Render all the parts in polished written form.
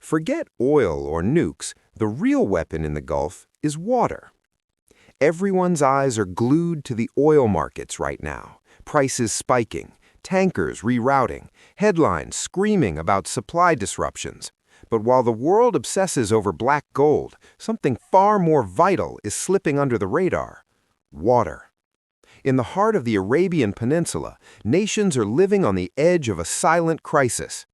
Forget oil or nukes, the real weapon in the Gulf is water. Everyone's eyes are glued to the oil markets right now, prices spiking, tankers rerouting, headlines screaming about supply disruptions. But while the world obsesses over black gold, something far more vital is slipping under the radar: water. In the heart of the Arabian Peninsula, nations are living on the edge of a silent crisis.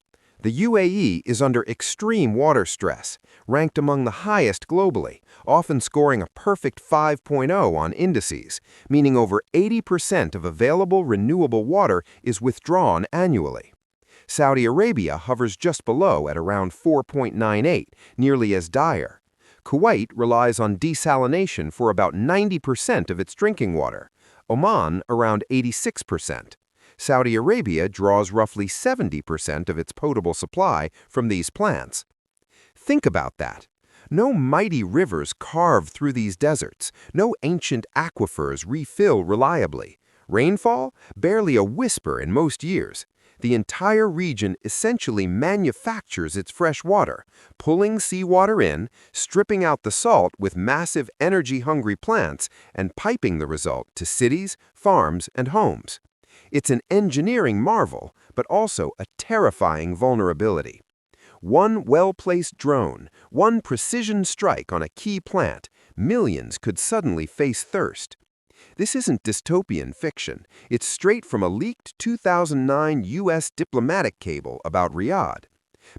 The UAE is under extreme water stress, ranked among the highest globally, often scoring a perfect 5.0 on indices, meaning over 80% of available renewable water is withdrawn annually. Saudi Arabia hovers just below at around 4.98, nearly as dire. Kuwait relies on desalination for about 90% of its drinking water, Oman around 86%. Saudi Arabia draws roughly 70% of its potable supply from these plants. Think about that. No mighty rivers carve through these deserts. No ancient aquifers refill reliably. Rainfall? Barely a whisper in most years. The entire region essentially manufactures its fresh water, pulling seawater in, stripping out the salt with massive energy-hungry plants, and piping the result to cities, farms, and homes. It's an engineering marvel, but also a terrifying vulnerability. One well-placed drone, one precision strike on a key plant, millions could suddenly face thirst. This isn't dystopian fiction. It's straight from a leaked 2009 U.S. diplomatic cable about Riyadh.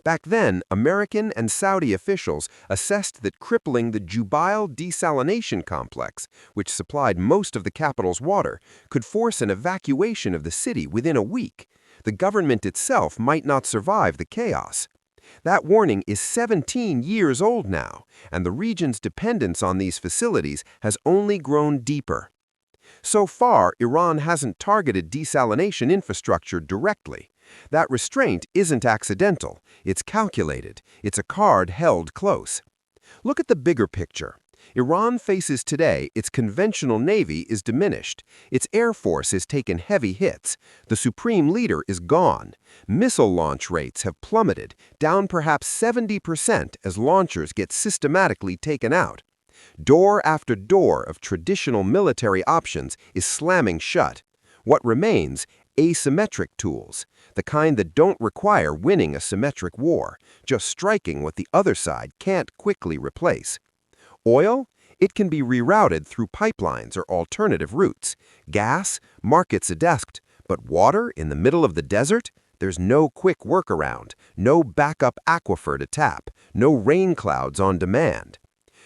Back then, American and Saudi officials assessed that crippling the Jubail desalination complex, which supplied most of the capital's water, could force an evacuation of the city within a week. The government itself might not survive the chaos. That warning is 17 years old now, and the region's dependence on these facilities has only grown deeper. So far, Iran hasn't targeted desalination infrastructure directly. That restraint isn't accidental, it's calculated, it's a card held close. Look at the bigger picture. Iran faces today its conventional navy is diminished, its air force has taken heavy hits, the supreme leader is gone, missile launch rates have plummeted, down perhaps 70% as launchers get systematically taken out. Door after door of traditional military options is slamming shut. What remains? Asymmetric tools, the kind that don't require winning a symmetric war, just striking what the other side can't quickly replace. Oil? It can be rerouted through pipelines or alternative routes. Gas? Markets adept. But water in the middle of the desert? There's no quick workaround, no backup aquifer to tap, no rain clouds on demand.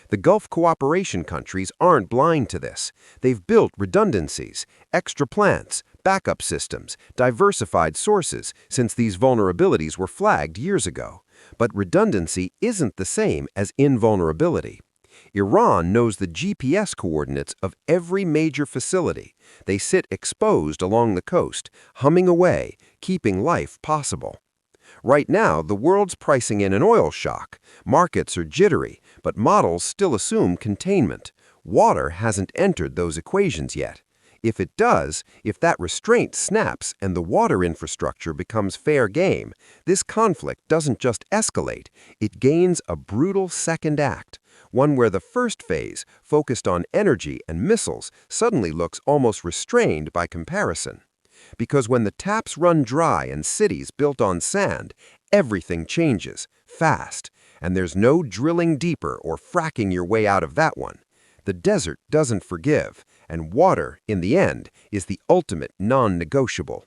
The Gulf cooperation countries aren't blind to this. They've built redundancies, extra plants, backup systems, diversified sources since these vulnerabilities were flagged years ago. But redundancy isn't the same as invulnerability. Iran knows the GPS coordinates of every major facility. They sit exposed along the coast, humming away, keeping life possible. Right now, the world's pricing in an oil shock. Markets are jittery, but models still assume containment. Water hasn't entered those equations yet. If it does, if that restraint snaps and the water infrastructure becomes fair game, this conflict doesn't just escalate, it gains a brutal second act, one where the first phase, focused on energy and missiles, suddenly looks almost restrained by comparison. Because when the taps run dry in cities built on sand, everything changes, fast, and there's no drilling deeper or fracking your way out of that one. The desert doesn't forgive, and water, in the end, is the ultimate non-negotiable.